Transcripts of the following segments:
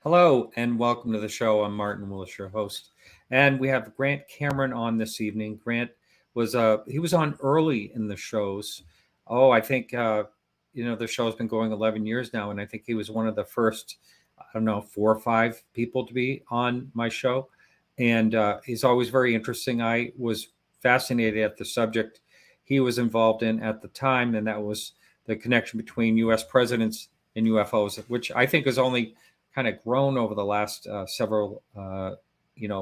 Hello and welcome to the show. I'm Martin Willis, your host, and we have Grant Cameron on this evening. Grant he was on early in the shows. Oh, I think the show's been going 11 years now, and I think he was one of the first, I don't know, 4 or 5 people to be on my show, and he's always very interesting. I was fascinated at the subject he was involved in at the time, and that was the connection between U.S. presidents and UFOs, which I think is only kind of grown over the last several,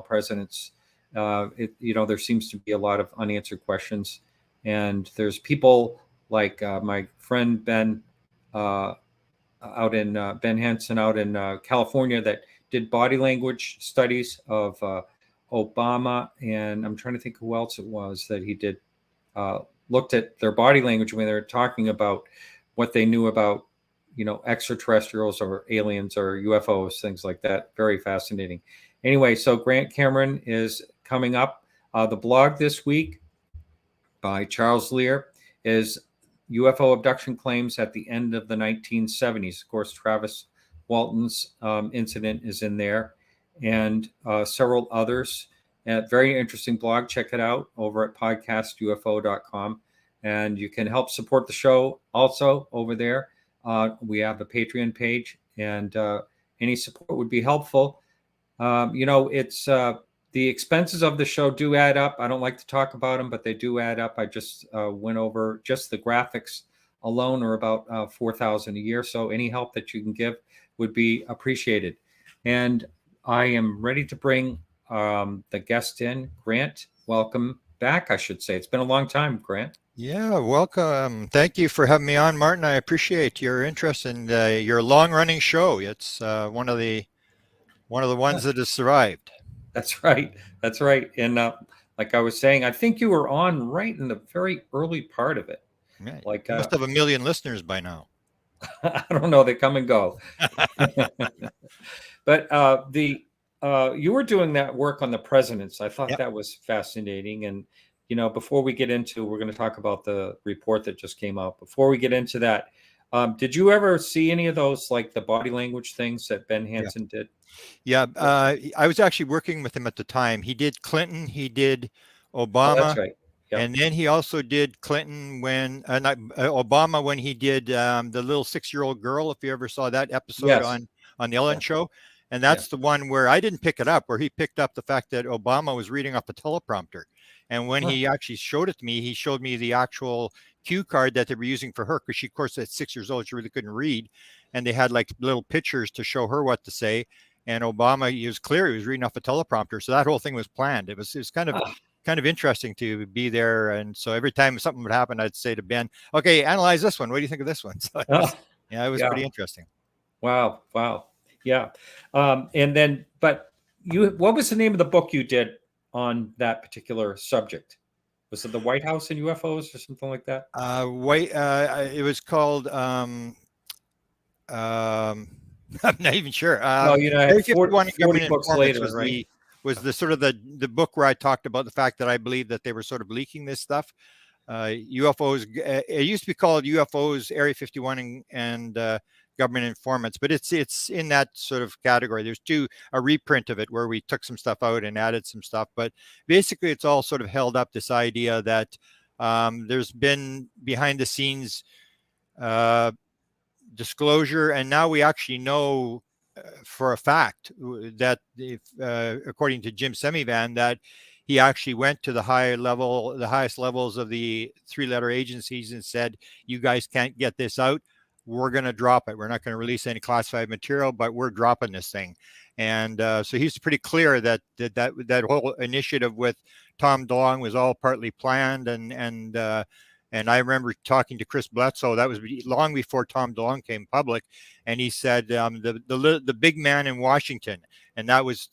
presidents. There seems to be a lot of unanswered questions, and there's people like my friend Ben Hansen out in California that did body language studies of Obama, and I'm trying to think who else it was that he did looked at their body language when they were talking about what they knew about extraterrestrials or aliens or UFOs, things like that. Very fascinating. Anyway, so Grant Cameron is coming up. The blog this week by Charles Lear is UFO abduction claims at the end of the 1970s. Of course, Travis Walton's incident is in there, and several others. Very interesting blog. Check it out over at podcastufo.com. And you can help support the show also over there. We have a Patreon page, and any support would be helpful. It's the expenses of the show do add up. I don't like to talk about them, but they do add up. I just went over just the graphics alone are about $4,000 a year. So any help that you can give would be appreciated. And I am ready to bring the guest in. Grant, welcome back, I should say. It's been a long time, Grant. Yeah, welcome. Thank you for having me on, Martin. I appreciate your interest in your long-running show. It's one of the ones that has survived. That's right. That's right. And like I was saying, I think you were on right in the very early part of it. Yeah, like you must have 1 million listeners by now. I don't know. They come and go. But you were doing that work on the presidents. I thought that was fascinating. And before we get into, we're going to talk about the report that just came out. Before we get into that, did you ever see any of those, like the body language things that Ben Hansen did? Yeah, I was actually working with him at the time. He did Clinton, he did Obama. Oh, that's right. Yep. And then he also did Clinton Obama when he did the little 6-year-old girl, if you ever saw that episode on the Ellen Show. And that's the one where I didn't pick it up, where he picked up the fact that Obama was reading off a teleprompter. And when he actually showed it to me, he showed me the actual cue card that they were using for her, because she, of course, at 6 years old, she really couldn't read. And they had like little pictures to show her what to say. And Obama, it was clear he was reading off a teleprompter. So that whole thing was planned. It was kind of interesting to be there. And so every time something would happen, I'd say to Ben, okay, analyze this one. What do you think of this one? So it was pretty interesting. Wow. Yeah. And then, but what was the name of the book you did on that particular subject? Was it The White House and UFOs or something like that? It was called, I'm not even sure. No, I had 40 books later, was the sort of the book where I talked about the fact that I believe that they were sort of leaking this stuff. UFOs, it used to be called UFOs, Area 51 and government informants, but it's in that sort of category. There's a reprint of it where we took some stuff out and added some stuff, but basically it's all sort of held up this idea that there's been behind the scenes disclosure, and now we actually know for a fact that according to Jim Semivan, that he actually went to the highest levels of the 3-letter agencies and said, you guys can't get this out. We're going to drop it. We're not going to release any classified material, but we're dropping this thing. And so he's pretty clear that whole initiative with Tom DeLonge was all partly planned. And I remember talking to Chris Bledsoe. That was long before Tom DeLonge came public, and he said the big man in Washington, and that was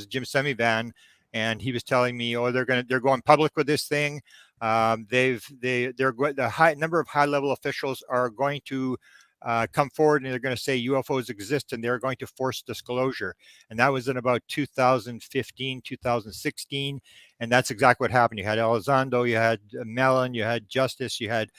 Jim Semivan, and he was telling me, they're going public with this thing. The high number of high-level officials are going to come forward, and they're going to say UFOs exist, and they're going to force disclosure. And that was in about 2015, 2016. And that's exactly what happened. You had Elizondo, you had Mellon, you had Justice, you had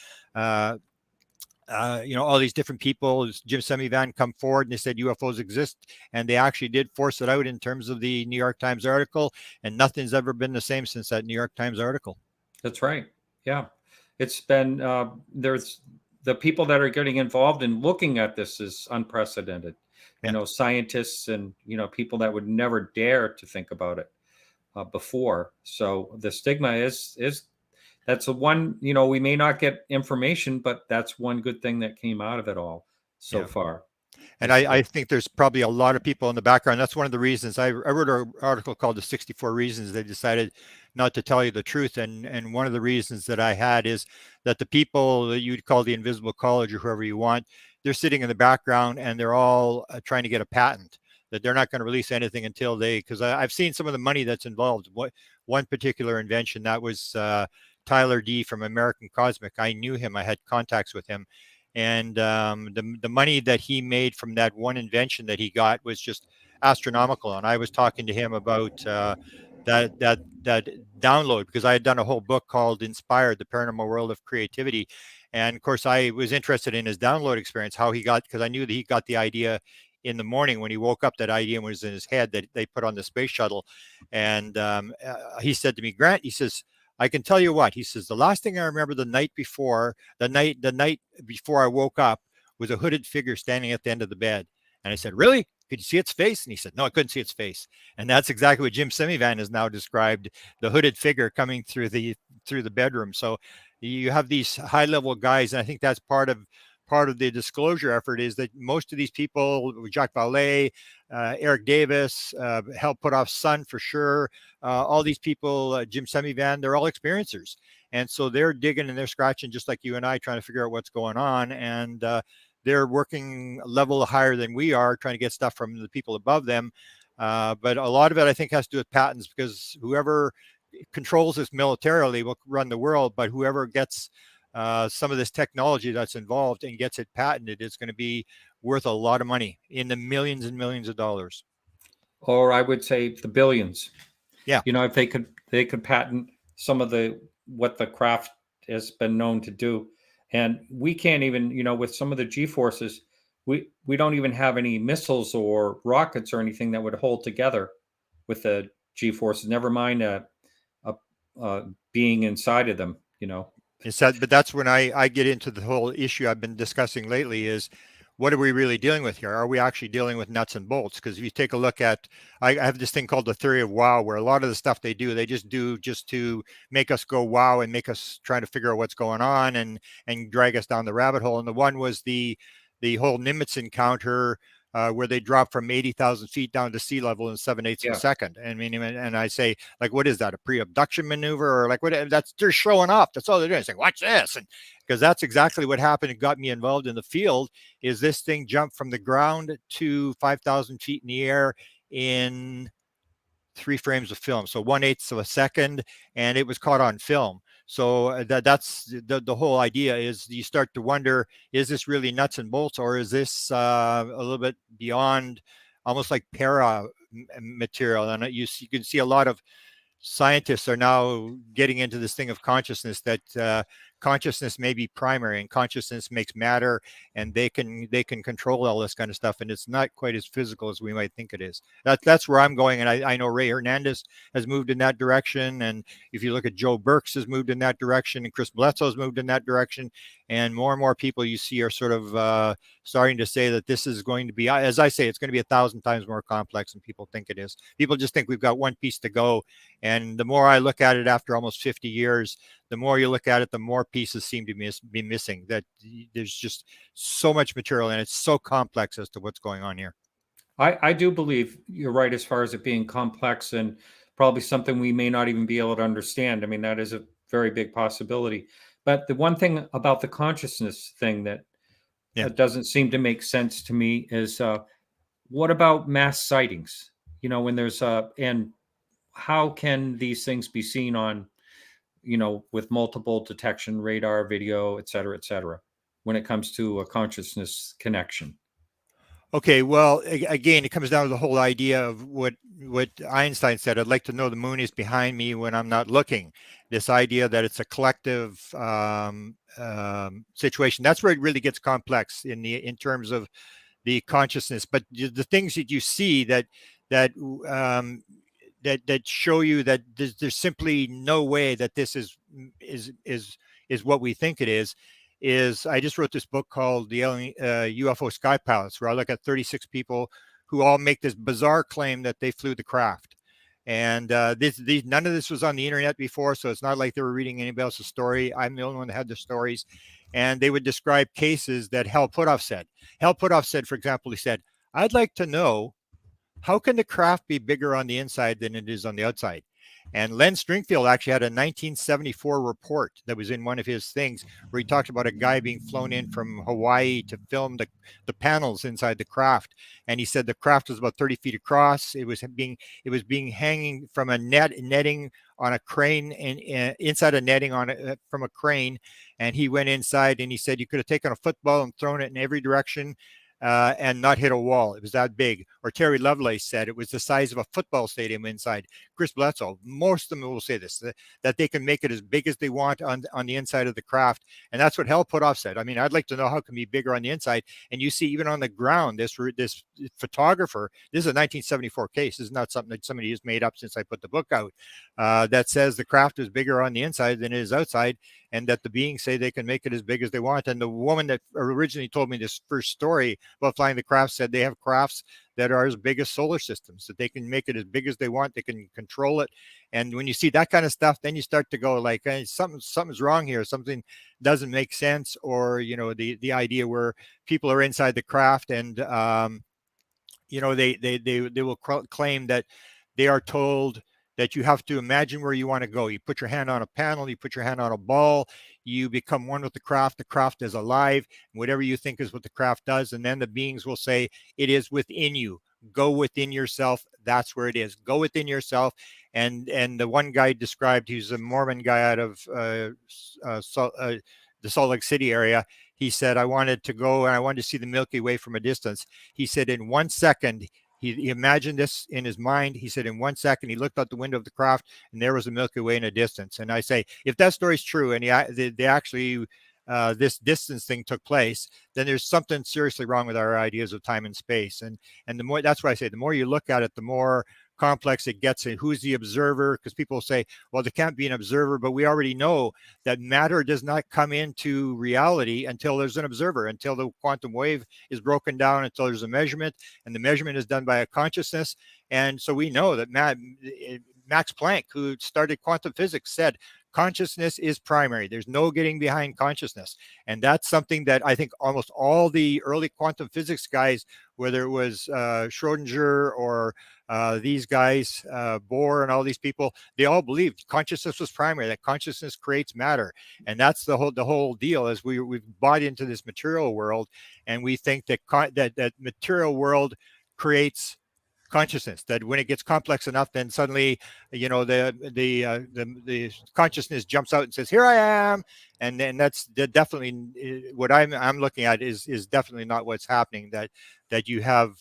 all these different people, Jim Semivan, come forward and they said UFOs exist, and they actually did force it out in terms of the New York Times article, and nothing's ever been the same since that New York Times article. That's right. Yeah, it's been there's the people that are getting involved in looking at this is unprecedented. Yeah. Scientists and people that would never dare to think about it before. So the stigma is that's the one. We may not get information, but that's one good thing that came out of it all so Yeah. far. And I think there's probably a lot of people in the background. That's one of the reasons I wrote an article called The 64 Reasons They Decided Not to Tell You the Truth. And one of the reasons that I had is that the people that you'd call the invisible college or whoever you want, they're sitting in the background and they're all trying to get a patent, that they're not going to release anything until because I've seen some of the money that's involved. One particular invention, that was Tyler D from American Cosmic. I knew him. I had contacts with him. And the money that he made from that one invention that he got was just astronomical. And I was talking to him about that download, because I had done a whole book called Inspired: The Paranormal World of Creativity. And of course, I was interested in his download experience, how he got, because I knew that he got the idea in the morning when he woke up. That idea was in his head that they put on the space shuttle. And he said to me, Grant, he says, I can tell you what, he says, the last thing I remember the night before I woke up was a hooded figure standing at the end of the bed. And I said, really? Could you see its face? And he said, no, I couldn't see its face. And that's exactly what Jim Semivan has now described, the hooded figure coming through the bedroom. So you have these high level guys. And I think that's part of the disclosure effort, is that most of these people, Jacques Vallée, Eric Davis, helped put off Sun for sure. All these people, Jim Semivan, they're all experiencers. And so they're digging and they're scratching just like you and I, trying to figure out what's going on. And they're working a level higher than we are, trying to get stuff from the people above them. But a lot of it, I think, has to do with patents, because whoever controls this militarily will run the world. But whoever gets some of this technology that's involved and gets it patented is going to be worth a lot of money, in the millions and millions of dollars. Or I would say the billions. Yeah. If they could patent some of what the craft has been known to do. And we can't even, with some of the G-forces, we don't even have any missiles or rockets or anything that would hold together with the G-forces, never mind a being inside of them, But that's when I get into the whole issue I've been discussing lately, is what are we really dealing with here? Are we actually dealing with nuts and bolts? Because if you take a look at, I have this thing called the theory of wow, where a lot of the stuff they do just to make us go wow and make us try to figure out what's going on and drag us down the rabbit hole. And the one was the whole Nimitz encounter, where they drop from 80,000 feet down to sea level in 7/8 of a second. I mean, and I say, like, what is that? A pre-abduction maneuver? Or like, what? They're showing off. That's all they're doing. It's like, watch this. And because that's exactly what happened and got me involved in the field, is this thing jumped from the ground to 5,000 feet in the air in 3 frames of film, so 1/8 of a second, and it was caught on film. So that's the whole idea, is you start to wonder, is this really nuts and bolts, or is this a little bit beyond, almost like para material? And you can see a lot of scientists are now getting into this thing of consciousness, that consciousness may be primary, and consciousness makes matter, and they can control all this kind of stuff, and it's not quite as physical as we might think it is. That's where I'm going, and I know Ray Hernandez has moved in that direction, and if you look at Joe Burks has moved in that direction, and Chris Bledsoe has moved in that direction, and more people you see are sort of starting to say that this is going to be, as I say, it's going to be 1,000 times more complex than people think it is. People just think we've got one piece to go, and the more I look at it after almost 50 years, the more you look at it, the more pieces seem to be missing. That there's just so much material, and it's so complex as to what's going on here. I do believe you're right as far as it being complex and probably something we may not even be able to understand. I mean, that is a very big possibility. But the one thing about the consciousness thing that doesn't seem to make sense to me is what about mass sightings? When there's and how can these things be seen on, with multiple detection, radar, video, et cetera, when it comes to a consciousness connection? Okay, well, again, it comes down to the whole idea of what Einstein said. I'd like to know the moon is behind me when I'm not looking. This idea that it's a collective situation. That's where it really gets complex in terms of the consciousness. But the things that you see that show you that there's simply no way that this is what we think it is I just wrote this book called The UFO Sky Pilots, where I look at 36 people who all make this bizarre claim that they flew the craft. And none of this was on the internet before, so it's not like they were reading anybody else's story. I'm the only one that had the stories. And they would describe cases that Hal Puthoff said. Hal Puthoff said, for example, he said, "I'd like to know, how can the craft be bigger on the inside than it is on the outside?" And Len Stringfield actually had a 1974 report that was in one of his things where he talked about a guy being flown in from Hawaii to film the panels inside the craft. And he said the craft was about 30 feet across. It was being hanging from a netting on a crane, and inside a netting from a crane. And he went inside and he said you could have taken a football and thrown it in every direction and not hit a wall. It was that big. Or Terry Lovelace said it was the size of a football stadium inside. Chris Bledsoe, most of them will say this, that they can make it as big as they want on the inside of the craft. And that's what Hal Puthoff said. I mean, I'd like to know how it can be bigger on the inside. And you see, even on the ground, this photographer, this is a 1974 case. This is not something that somebody has made up since I put the book out, that says the craft is bigger on the inside than it is outside, and that the beings say they can make it as big as they want. And the woman that originally told me this first story about flying the craft said they have crafts that are as big as solar systems, that they can make it as big as they want. They can control it. And when you see that kind of stuff, then you start to go like, hey, something's wrong here. Something doesn't make sense. Or, you know, the idea where people are inside the craft and, you know, they will claim that they are told that you have to imagine where you want to go. You put your hand on a panel, you put your hand on a ball, you become one with the craft. The craft is alive, and whatever you think is what the craft does. And then the beings will say, it is within you. Go within yourself. That's where it is. Go within yourself. And the one guy described, he's a Mormon guy out of the Salt Lake City area. He said, I wanted to go and I wanted to see the Milky Way from a distance. He said, in 1 second, he imagined this in his mind. He said in 1 second, he looked out the window of the craft and there was a Milky Way in a distance. And I say, if that story's true and they actually, this distance thing took place, then there's something seriously wrong with our ideas of time and space. And the more, that's why I say, the more you look at it, the more complex it gets. And who's the observer? Because people say, well, there can't be an observer, but we already know that matter does not come into reality until there's an observer, until the quantum wave is broken down, until there's a measurement, and the measurement is done by a consciousness. And so we know that Max Planck, who started quantum physics, said consciousness is primary. There's no getting behind consciousness. And that's something that I think almost all the early quantum physics guys, whether it was Schrodinger or these guys, Bohr and all these people, they all believed consciousness was primary, that consciousness creates matter. And that's the whole deal, is we've bought into this material world, and we think that that material world creates consciousness, that when it gets complex enough, then suddenly, you know, the consciousness jumps out and says, here I am. And then that's definitely what I'm looking at is definitely not what's happening, that you have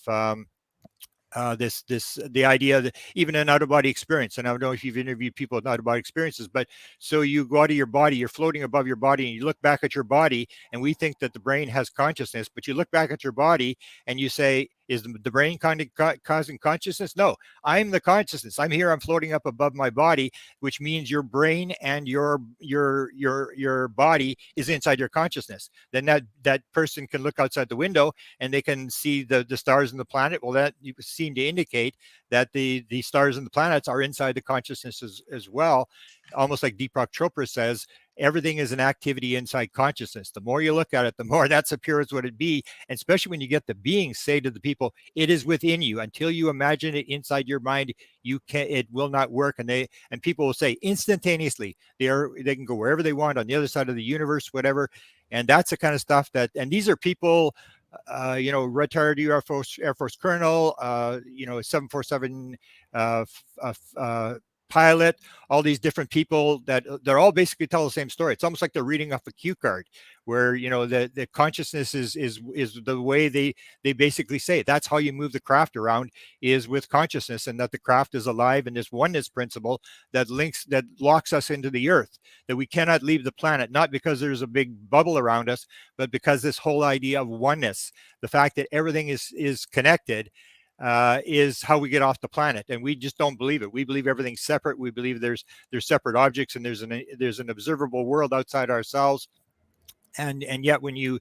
the idea that even an out-of-body experience, and I don't know if you've interviewed people with out-of-body experiences, but so you go out of your body, you're floating above your body, and you look back at your body, and we think that the brain has consciousness, but you look back at your body and you say, is the brain causing consciousness? No, I'm the consciousness. I'm here. I'm floating up above my body, which means your brain and your body is inside your consciousness. Then that person can look outside the window and they can see the stars and the planet. Well, that you seem to indicate that the stars and the planets are inside the consciousness as well. Almost like Deepak Chopra says, everything is an activity inside consciousness. The more you look at it, the more that's appears what it be. And especially when you get the beings say to the people, it is within you. Until you imagine it inside your mind, it will not work. And people will say instantaneously, they can go wherever they want on the other side of the universe, whatever. And that's the kind of stuff and these are people, you know, retired Air Force Colonel, you know, 747 pilot, all these different people that they're all basically tell the same story. It's almost like they're reading off a cue card, where the consciousness is the way they basically say that's how you move the craft around, is with consciousness, and that the craft is alive, and this oneness principle that locks us into the earth, that we cannot leave the planet, not because there's a big bubble around us, but because this whole idea of oneness, the fact that everything is connected, is how we get off the planet. And we just don't believe it. We believe everything's separate. We believe there's separate objects, and there's an observable world outside ourselves. And yet when you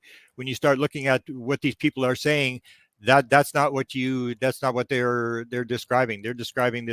start looking at what these people are saying, that's not what they're describing. They're describing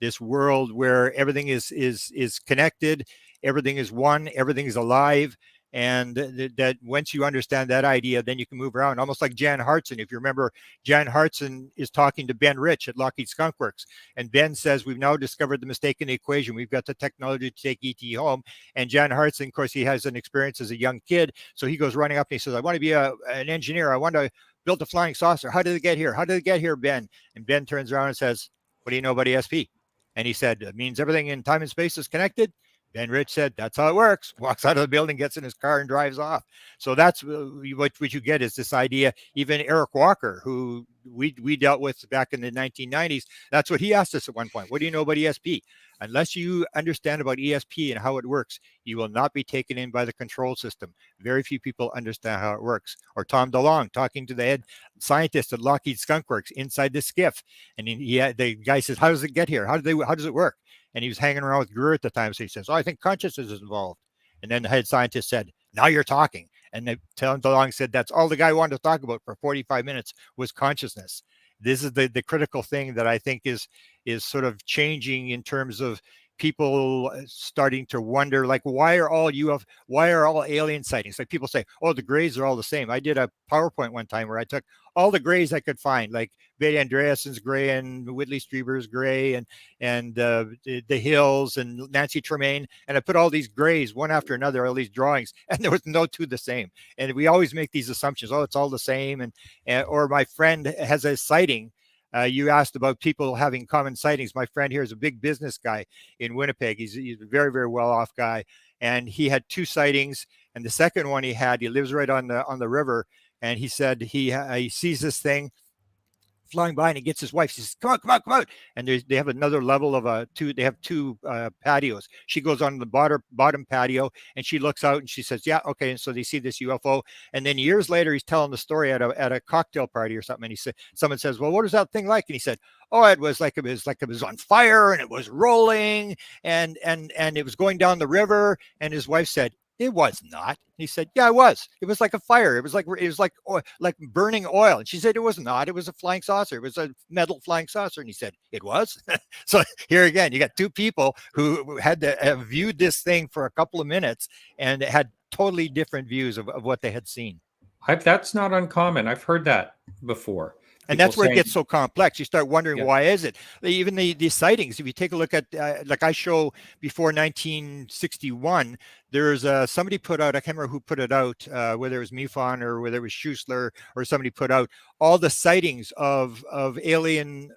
this world where everything is connected, everything is one, everything is alive. And that once you understand that idea, then you can move around, almost like Jan Hartson. If you remember, Jan Hartson is talking to Ben Rich at Lockheed Skunk Works, and Ben says, we've now discovered the mistake in the equation. We've got the technology to take ET home. And Jan Hartson, of course, he has an experience as a young kid, so he goes running up and he says, I want to be an engineer. I want to build a flying saucer. How did it get here? How did it get here, Ben? And Ben turns around and says, what do you know about ESP? And he said, it means everything in time and space is connected. Ben Rich said, that's how it works. Walks out of the building, gets in his car, and drives off. So that's what you get, is this idea. Even Eric Walker, who we dealt with back in the 1990s, that's what he asked us at one point. What do you know about ESP? Unless you understand about ESP and how it works, you will not be taken in by the control system. Very few people understand how it works. Or Tom DeLong talking to the head scientist at Lockheed Skunk Works inside the skiff. And the guy says, how does it get here? How does it work? And he was hanging around with Greer at the time. So he says, I think consciousness is involved. And then the head scientist said, now you're talking. And Tom DeLong said, that's all the guy wanted to talk about for 45 minutes was consciousness. This is the critical thing that I think is sort of changing in terms of people starting to wonder, like, why are all alien sightings? Like, people say, oh, the grays are all the same. I did a PowerPoint one time where I took all the grays I could find, like Betty Andreasen's gray and Whitley Strieber's gray and the Hills and Nancy Tremaine, and I put all these grays one after another, all these drawings, and there was no two the same. And we always make these assumptions, oh, it's all the same, and or my friend has a sighting. You asked about people having common sightings. My friend here is a big business guy in Winnipeg. He's a very, very well-off guy, and he had two sightings. And the second one he lives right on the river, and he said he sees this thing flying by, and he gets his wife. She says, come out. And they have another level of they have two patios. She goes on the bottom patio, and she looks out, and she says, yeah, okay. And so they see this UFO. And then years later, he's telling the story at a cocktail party or something. And someone says, well, what is that thing like? And he said, oh, it was on fire, and it was rolling, and it was going down the river. And his wife said, it was not. He said, yeah, it was. It was like a fire. It was like burning oil. And she said, it was not. It was a flying saucer. It was a metal flying saucer. And he said, it was. So here again, you got two people who had to have viewed this thing for a couple of minutes and had totally different views of what they had seen. That's not uncommon. I've heard that before. And that's where it gets so complex. You start wondering, why is it? Even the sightings, if you take a look at, like I show before 1961, there's somebody put out, I can't remember who put it out, whether it was MUFON or whether it was Schussler or somebody put out all the sightings of alien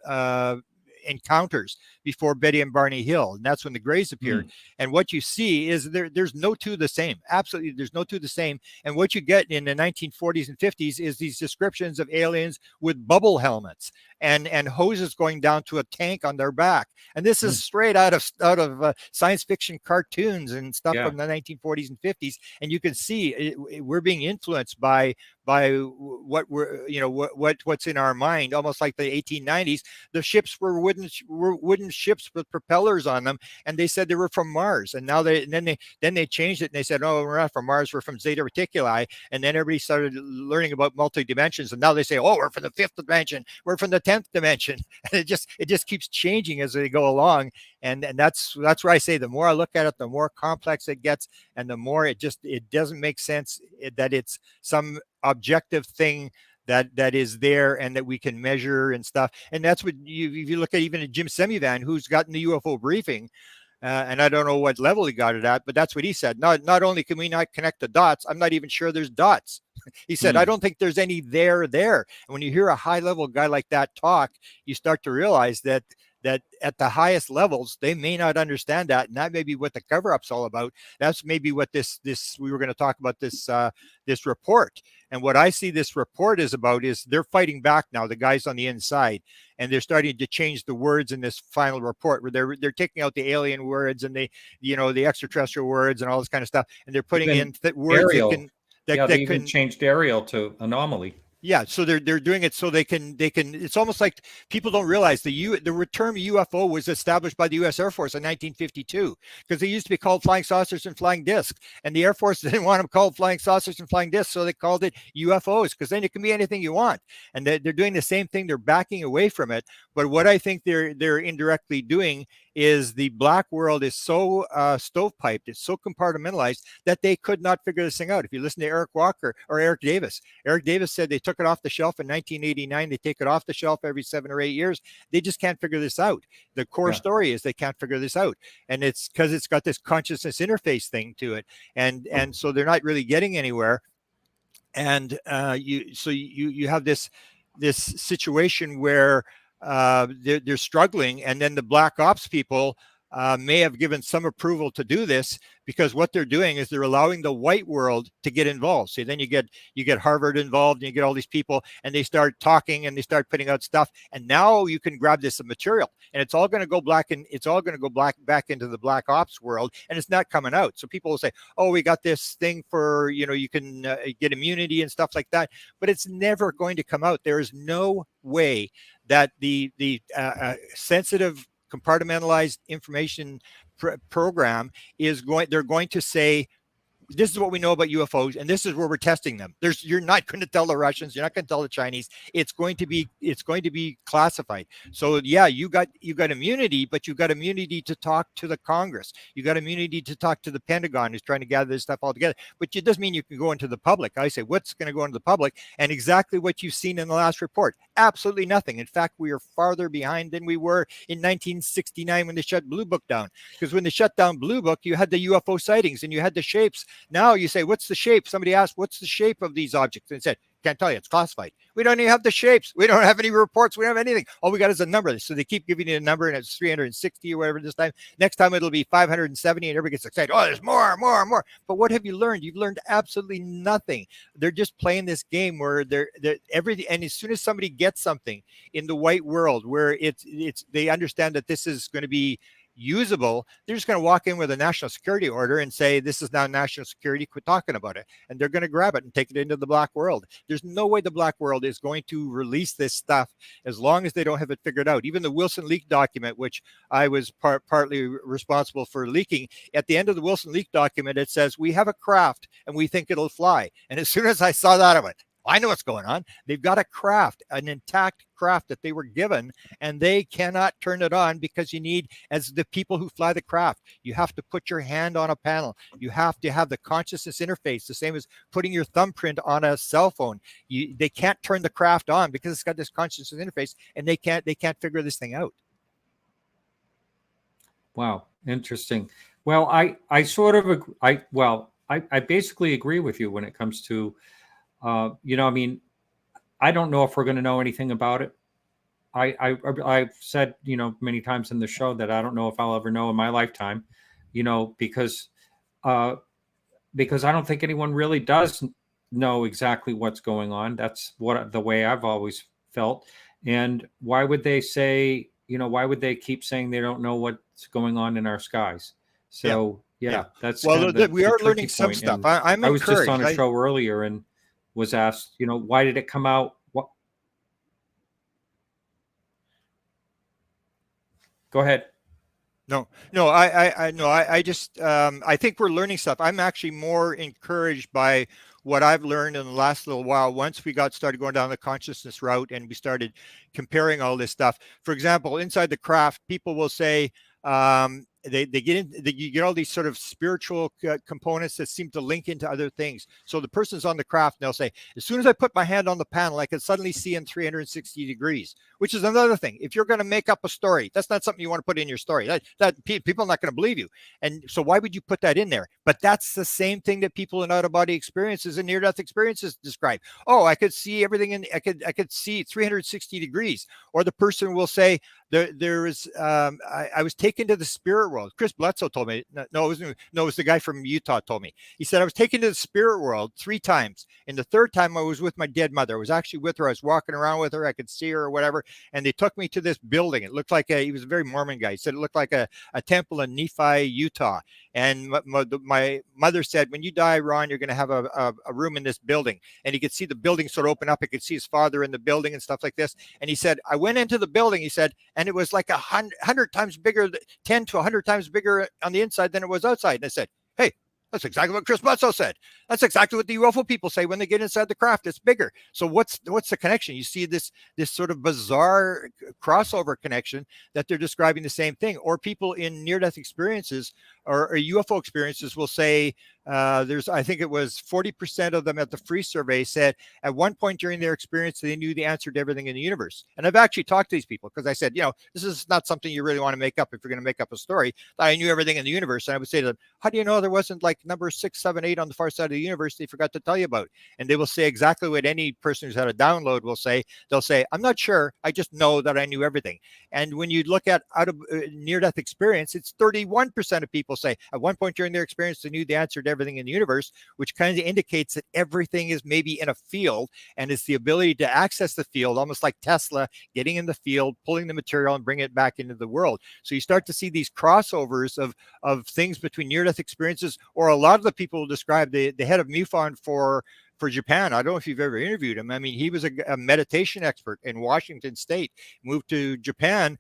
encounters before Betty and Barney Hill, and that's when the grays appeared. And what you see is there's no two the same. Absolutely, there's no two the same. And what you get in the 1940s and 50s is these descriptions of aliens with bubble helmets and hoses going down to a tank on their back. And this is straight out of science fiction cartoons and stuff from the 1940s and 50s. And you can see we're being influenced by what what's in our mind, almost like the 1890s. The ships were wooden ships with propellers on them, and they said they were from Mars. And now then they changed it, and they said, oh, we're not from Mars, we're from Zeta Reticuli. And then everybody started learning about multi-dimensions, and now they say, oh, we're from the 5th dimension, we're from the 10th dimension. And it just keeps changing as they go along. And that's where I say the more I look at it, the more complex it gets, and the more it doesn't make sense that it's some objective thing that is there and that we can measure and stuff. And that's what if you look at even Jim Semivan, who's gotten the UFO briefing, and I don't know what level he got it at, but that's what he said. Not only can we not connect the dots, I'm not even sure there's dots. He said, I don't think there's any there. And when you hear a high level guy like that talk, you start to realize that that at the highest levels, they may not understand that. And that may be what the cover-up's all about. That's maybe what this we were going to talk about this report. And what I see this report is about is they're fighting back now, the guys on the inside, and they're starting to change the words in this final report where they're taking out the alien words and the extraterrestrial words and all this kind of stuff, and they're putting in words Ariel. They even changed Ariel to anomaly. Yeah, so they're doing it so they can. It's almost like people don't realize the term UFO was established by the U.S. Air Force in 1952 because they used to be called flying saucers and flying discs, and the Air Force didn't want them called flying saucers and flying discs, so they called it UFOs because then it can be anything you want. And they're doing the same thing. They're backing away from it. But what I think they're indirectly doing is the black world is so stovepiped, it's so compartmentalized that they could not figure this thing out. If you listen to Eric Walker or Eric Davis said they took it off the shelf in 1989. They take it off the shelf every 7 or 8 years. They just can't figure this out. The core story is they can't figure this out. And it's because it's got this consciousness interface thing to it. And so they're not really getting anywhere. And you have this situation where they're struggling, and then the black ops people may have given some approval to do this because what they're doing is they're allowing the white world to get involved. So then you get Harvard involved, and you get all these people, and they start talking and they start putting out stuff, and now you can grab this material, and it's all going to go black, and it's all going to go back into the black ops world, and it's not coming out. So people will say, oh, we got this thing for you can get immunity and stuff like that, but it's never going to come out. There is no way that the sensitive compartmentalized information program they're going to say, this is what we know about UFOs, and this is where we're testing them. You're not going to tell the Russians, you're not going to tell the Chinese. It's going to be classified. So yeah, you got immunity, but you got immunity to talk to the Congress. You got immunity to talk to the Pentagon, who's trying to gather this stuff all together. But it doesn't mean you can go into the public. I say, what's going to go into the public? And exactly what you've seen in the last report. Absolutely nothing. In fact, we are farther behind than we were in 1969 when they shut Blue Book down. Because when they shut down Blue Book, you had the UFO sightings and you had the shapes. Now you say, what's the shape? Somebody asked, what's the shape of these objects? And they said, can't tell you, it's classified. We don't even have the shapes. We don't have any reports. We don't have anything. All we got is a number. So they keep giving you a number, and it's 360 or whatever this time. Next time it'll be 570, and everybody gets excited. Oh, there's more. But what have you learned? You've learned absolutely nothing. They're just playing this game where they're everything. And as soon as somebody gets something in the white world where they understand that this is going to be usable, they're just going to walk in with a national security order and say, this is now national security, quit talking about it. And they're going to grab it and take it into the black world. There's no way the black world is going to release this stuff as long as they don't have it figured out. Even the Wilson leak document, which I was partly responsible for leaking, at the end of the Wilson leak document, it says, we have a craft and we think it'll fly. And as soon as I saw that, I went, I know what's going on. They've got a craft, an intact craft that they were given, and they cannot turn it on because you need, as the people who fly the craft, you have to put your hand on a panel. You have to have the consciousness interface, the same as putting your thumbprint on a cell phone. They can't turn the craft on because it's got this consciousness interface, and they can't figure this thing out. Wow, interesting. Well, I basically agree with you when it comes to I don't know if we're going to know anything about it. I've said, many times in the show that I don't know if I'll ever know in my lifetime, because I don't think anyone really does know exactly what's going on. That's the way I've always felt. And why would they say, why would they keep saying they don't know what's going on in our skies? So that's we are learning point. some stuff. I was just on a show earlier and was asked, why did it come out? Go ahead. No, I just, I think we're learning stuff. I'm actually more encouraged by what I've learned in the last little while. Once we started going down the consciousness route and we started comparing all this stuff. For example, inside the craft, people will say, they get in, you get all these sort of spiritual components that seem to link into other things. So the person's on the craft and they'll say, as soon as I put my hand on the panel, I can suddenly see in 360 degrees, which is another thing. If you're going to make up a story, that's not something you want to put in your story. That people are not going to believe you. And so why would you put that in there? But that's the same thing that people in out-of-body experiences and near-death experiences describe. Oh, I could see everything, and I could see 360 degrees. Or the person will say, there is I was taken to the spirit world. Chris Bledsoe told me. No, it was the guy from Utah told me. He said I was taken to the spirit world 3 times, and the third time I was with my dead mother. I was actually with her. I was walking around with her. I could see her or whatever, and they took me to this building. It looked like he was a very Mormon guy. He said it looked like a temple in Nephi, Utah. And my mother said, when you die, Ron, you're going to have a room in this building. And he could see the building sort of open up. He could see his father in the building and stuff like this. And he said, I went into the building, he said, and it was like 100 times bigger, 10 to 100 times bigger on the inside than it was outside. And I said, hey, that's exactly what Chris Bledsoe said. That's exactly what the UFO people say when they get inside the craft. It's bigger. So what's the connection? You see this sort of bizarre crossover connection that they're describing the same thing. Or people in near-death experiences or UFO experiences will say, I think it was 40% of them at the free survey said at one point during their experience, they knew the answer to everything in the universe. And I've actually talked to these people because I said, this is not something you really want to make up if you're going to make up a story that I knew everything in the universe. And I would say to them, how do you know there wasn't like number 6, 7, 8 on the far side of the universe they forgot to tell you about? And they will say exactly what any person who's had a download will say. They'll say, I'm not sure. I just know that I knew everything. And when you look at out of near-death experience, it's 31% of people say at one point during their experience, they knew the answer to everything in the universe, which kind of indicates that everything is maybe in a field, and it's the ability to access the field, almost like Tesla getting in the field, pulling the material and bringing it back into the world. So you start to see these crossovers of things between near-death experiences, or a lot of the people describe the head of MUFON for Japan. I don't know if you've ever interviewed him. I mean, he was a meditation expert in Washington State, moved to Japan.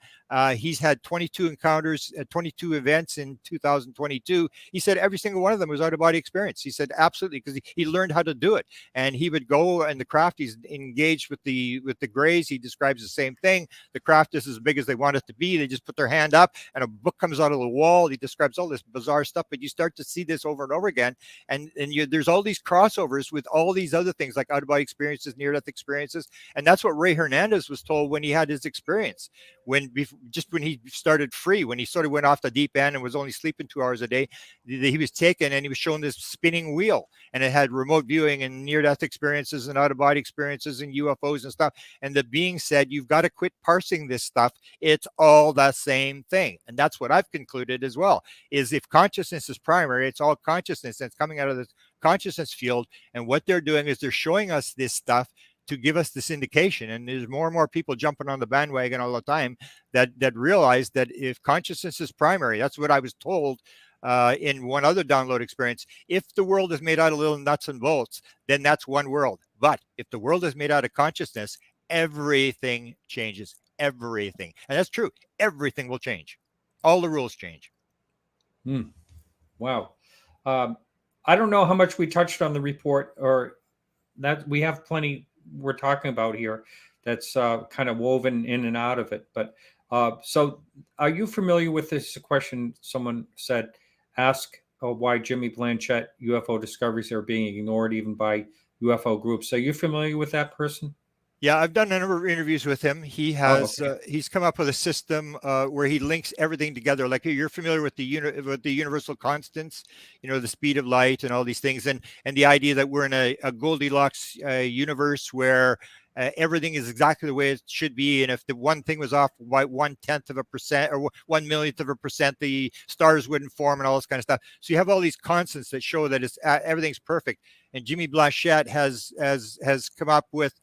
He's had 22 encounters, 22 events in 2022. He said every single one of them was out-of-body experience. He said absolutely, because he learned how to do it. And he would go in the craft. He's engaged with the Greys. He describes the same thing. The craft is as big as they want it to be. They just put their hand up and a book comes out of the wall. He describes all this bizarre stuff, but you start to see this over and over again. And there's all these crossovers with all these other things like out-of-body experiences, near-death experiences. And that's what Ray Hernandez was told when he had his experience. When he started free, when he sort of went off the deep end and was only sleeping 2 hours a day, he was taken and he was shown this spinning wheel, and it had remote viewing and near-death experiences and out-of-body experiences and UFOs and stuff. And the being said, you've got to quit parsing this stuff. It's all the same thing. And that's what I've concluded as well, is if consciousness is primary, it's all consciousness that's coming out of the consciousness field. And what they're doing is they're showing us this stuff to give us this indication. And there's more and more people jumping on the bandwagon all the time that realize that if consciousness is primary, that's what I was told in one other download experience. If the world is made out of little nuts and bolts, then that's one world. But if the world is made out of consciousness, everything changes. Everything. And that's true. Everything will change. All the rules change. Wow. I don't know how much we touched on the report, or that we have plenty we're talking about here that's kind of woven in and out of it. But so are you familiar with this question someone said, ask why Jimmy Blanchett UFO discoveries are being ignored even by UFO groups? Are you familiar with that person? Yeah, I've done a number of interviews with him. He has he's come up with a system where he links everything together. Like you're familiar with the universal constants, the speed of light and all these things, and the idea that we're in a Goldilocks universe where everything is exactly the way it should be. And if the one thing was off by 1/10% or 1/1,000,000%, the stars wouldn't form and all this kind of stuff. So you have all these constants that show that it's everything's perfect. And Jimmy Blanchett has come up with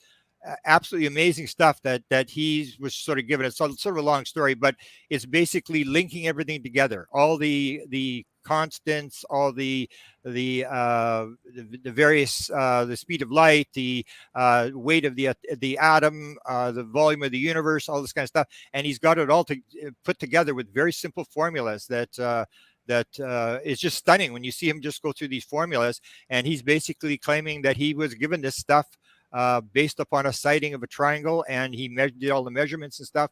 absolutely amazing stuff that he was sort of given. It's sort of a long story, but it's basically linking everything together. All the constants, all the various the speed of light, the weight of the atom, the volume of the universe, all this kind of stuff, and he's got it all put together with very simple formulas that is just stunning when you see him just go through these formulas. And he's basically claiming that he was given this stuff based upon a sighting of a triangle, and he did all the measurements and stuff.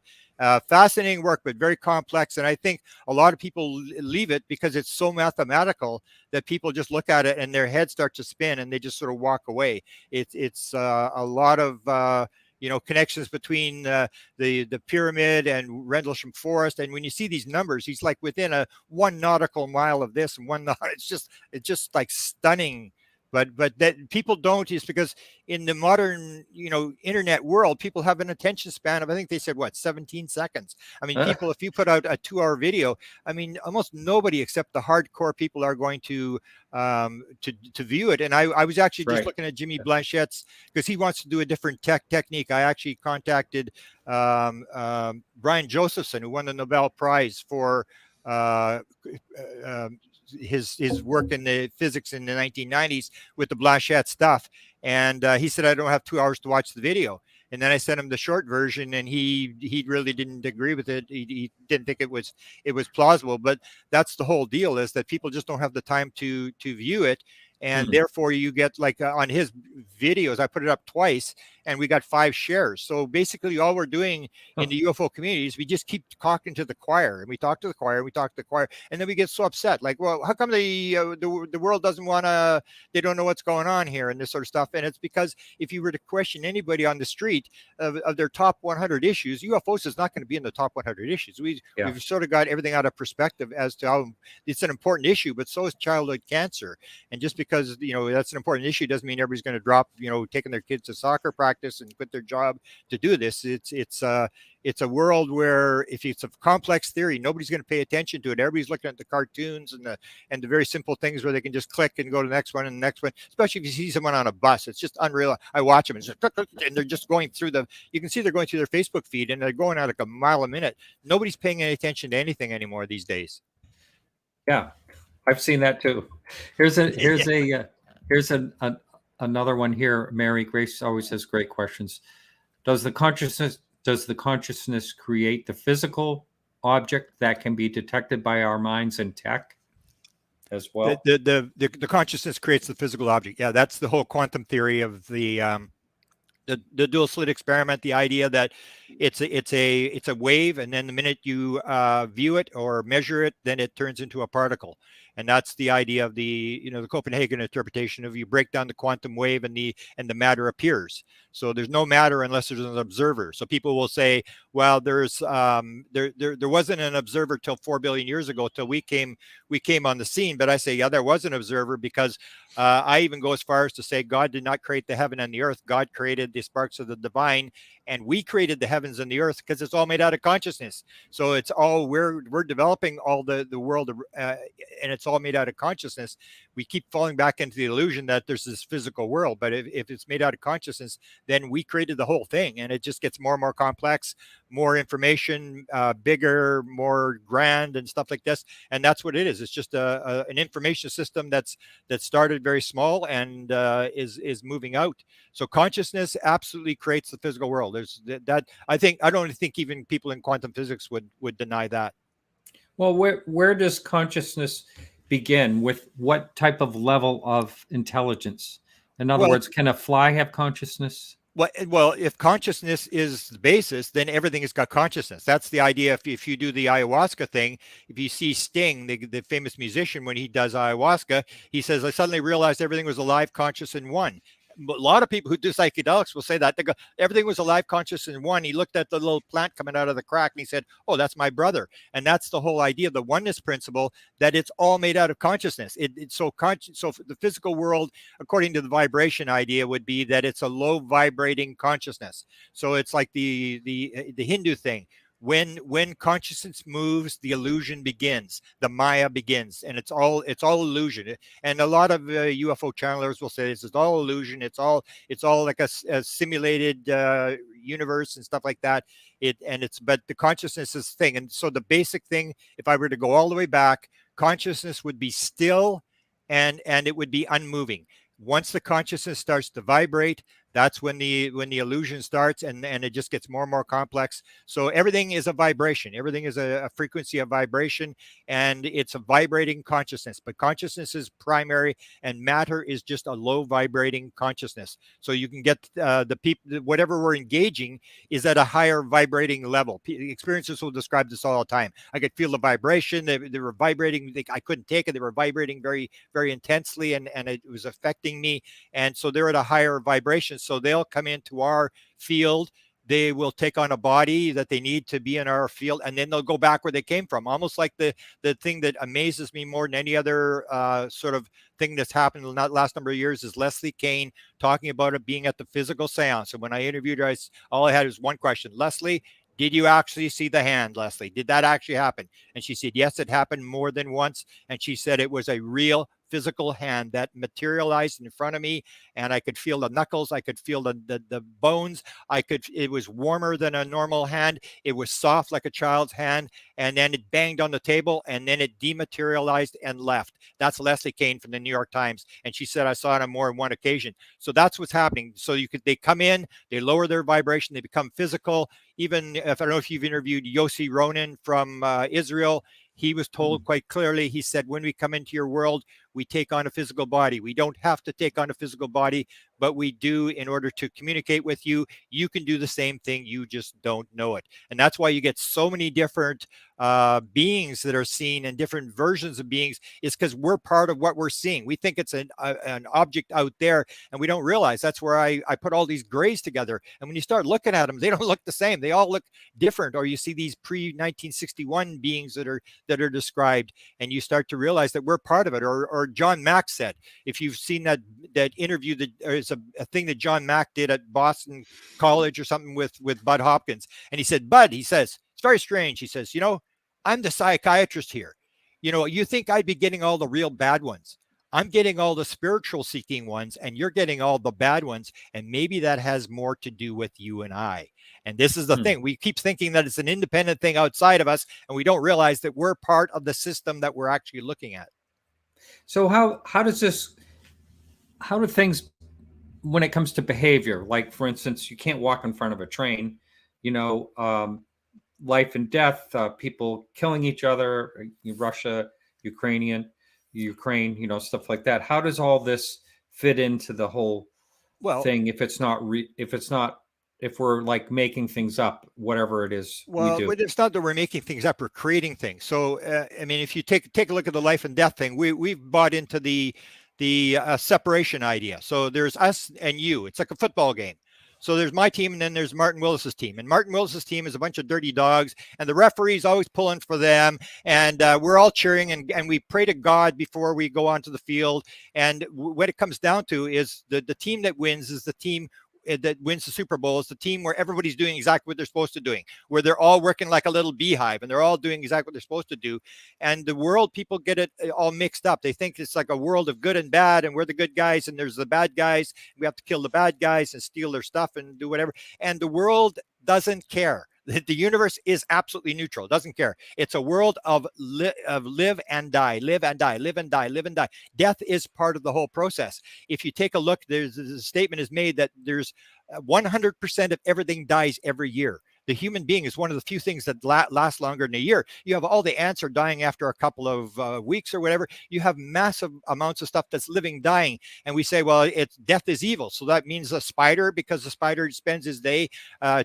Fascinating work, but very complex. And I think a lot of people leave it because it's so mathematical that people just look at it and their heads start to spin and they just sort of walk away. It's a lot of connections between the pyramid and Rendlesham Forest. And when you see these numbers, he's like within a 1 nautical mile of this and it's just like stunning. But that people don't is because in the modern, internet world, people have an attention span of, I think they said, 17 seconds. I mean, people, if you put out a 2-hour video, I mean, almost nobody except the hardcore people are going to view it. And I was actually just looking at Jimmy Blanchette's, because he wants to do a different technique. I actually contacted Brian Josephson, who won the Nobel Prize for his work in the physics in the 1990s with the Blanchette stuff. And he said, I don't have 2 hours to watch the video. And then I sent him the short version, and he really didn't agree with it. He didn't think it was plausible. But that's the whole deal, is that people just don't have the time to view it. And therefore you get, like on his videos, I put it up twice and we got 5 shares. So basically all we're doing in the UFO community is we just keep talking to the choir, and we talk to the choir, and then we get so upset. Like, well, how come the world doesn't they don't know what's going on here and this sort of stuff. And it's because if you were to question anybody on the street of their top 100 issues, UFOs is not going to be in the top 100 issues. We've sort of got everything out of perspective as to how it's an important issue, but so is childhood cancer. And just because that's an important issue doesn't mean everybody's going to drop taking their kids to soccer practice and quit their job to do this. It's a world where if it's a complex theory, nobody's going to pay attention to it. Everybody's looking at the cartoons and the very simple things where they can just click and go to the next one and the next one. Especially if you see someone on a bus, it's just unreal. I watch them and they're just going through you can see they're going through their Facebook feed and they're going at like a mile a minute. Nobody's paying any attention to anything anymore these days. Yeah, I've seen that too. Here's another one here. Mary Grace always has great questions. Does the consciousness create the physical object that can be detected by our minds and tech as well? The consciousness creates the physical object. Yeah, that's the whole quantum theory of the dual slit experiment. The idea that it's a wave, and then the minute you view it or measure it, then it turns into a particle. And that's the idea of the Copenhagen interpretation of, you break down the quantum wave and the matter appears. So there's no matter unless there's an observer. So people will say, well, there wasn't an observer till 4 billion years ago, till we came on the scene. But I say, yeah, there was an observer, because I even go as far as to say God did not create the heaven and the earth. God created the sparks of the divine, and we created the heavens and the earth because it's all made out of consciousness. So it's all, we're developing all the world, and it's all made out of consciousness. We keep falling back into the illusion that there's this physical world, but if it's made out of consciousness, then we created the whole thing, and it just gets more and more complex, more information, bigger, more grand and stuff like this. And that's what it is. It's just an information system that started very small and is moving out. So consciousness absolutely creates the physical world. There's that. I don't think even people in quantum physics would deny that. Well, where does consciousness begin? With what type of level of intelligence? In other words, can a fly have consciousness? Well, if consciousness is the basis, then everything has got consciousness. That's the idea. If you do the ayahuasca thing, if you see Sting, the famous musician, when he does ayahuasca, he says, I suddenly realized everything was alive, conscious, in one. A lot of people who do psychedelics will say that. They go, everything was alive, conscious, in one. He looked at the little plant coming out of the crack and he said, oh, that's my brother. And that's the whole idea of the oneness principle, that it's all made out of consciousness. So the physical world, according to the vibration idea, would be that it's a low vibrating consciousness. So it's like the Hindu thing. When consciousness moves, the illusion begins, the Maya begins, and it's all illusion. And a lot of UFO channelers will say this is all illusion. It's all like a simulated universe and stuff like that. But the consciousness is the thing. And so the basic thing, if I were to go all the way back, consciousness would be still, and it would be unmoving. Once the consciousness starts to vibrate, That's when the illusion starts, and it just gets more and more complex. So everything is a vibration. Everything is a frequency of vibration, and it's a vibrating consciousness. But consciousness is primary, and matter is just a low vibrating consciousness. So you can get the people, whatever we're engaging is at a higher vibrating level. Experiencers will describe this all the time. I could feel the vibration. They were vibrating. I couldn't take it. They were vibrating very, very intensely, and it was affecting me. And so they're at a higher vibration. So they'll come into our field. They will take on a body that they need to be in our field, and then they'll go back where they came from. Almost like the thing that amazes me more than any other sort of thing that's happened in the last number of years is Leslie Kane talking about it being at the physical seance. And when I interviewed her, all I had was one question: Leslie, did you actually see the hand, Leslie? Did that actually happen? And she said, yes, it happened more than once. And she said it was a real physical hand that materialized in front of me, and I could feel the knuckles, I could feel the bones, it was warmer than a normal hand, it was soft like a child's hand, and then it banged on the table, and then it dematerialized and left. That's Leslie Kane from the New York Times, and she said I saw it on more than one occasion. So that's what's happening. So they come in, they lower their vibration, they become physical. Even if I don't know if you've interviewed Yossi Ronan from Israel, he was told quite clearly, he said, when we come into your world, we take on a physical body. We don't have to take on a physical body, but we do in order to communicate with you. You can do the same thing. You just don't know it. And that's why you get so many different beings that are seen and different versions of beings, is because we're part of what we're seeing. We think it's an object out there, and we don't realize that's where I put all these grays together. And when you start looking at them, they don't look the same. They all look different. Or you see these pre-1961 beings that are described, and you start to realize that we're part of it. Or John Mack said, if you've seen that interview, that is a thing that John Mack did at Boston College or something with Bud Hopkins. And he said, Bud, he says, it's very strange. He says, I'm the psychiatrist here. You think I'd be getting all the real bad ones. I'm getting all the spiritual seeking ones, and you're getting all the bad ones. And maybe that has more to do with you and I. And this is the thing. We keep thinking that it's an independent thing outside of us, and we don't realize that we're part of the system that we're actually looking at. So how do things, when it comes to behavior, like for instance, you can't walk in front of a train, life and death, people killing each other, Russia, Ukraine, stuff like that. How does all this fit into the whole thing? If we're like making things up, whatever it is we do. But it's not that we're making things up, we're creating things. So, if you take a look at the life and death thing, we've bought into the separation idea. So there's us and you. It's like a football game. So there's my team, and then there's Martin Willis's team. And Martin Willis's team is a bunch of dirty dogs, and the referee's always pulling for them. And we're all cheering, and we pray to God before we go onto the field. And what it comes down to is the team that wins is the team that wins the Super Bowl, is the team where everybody's doing exactly what they're supposed to doing, where they're all working like a little beehive, and they're all doing exactly what they're supposed to do. And the world, people get it all mixed up. They think it's like a world of good and bad, and we're the good guys, and there's the bad guys. We have to kill the bad guys and steal their stuff and do whatever. And the world doesn't care. The universe is absolutely neutral. It doesn't care. It's a world of live and die, live and die, live and die, live and die. Death is part of the whole process. If you take a look, there's a statement is made that there's 100% of everything dies every year. The human being is one of the few things that lasts longer than a year. You have all the ants are dying after a couple of weeks or whatever. You have massive amounts of stuff that's living, dying. And we say, well, death is evil. So that means a spider, because the spider spends his day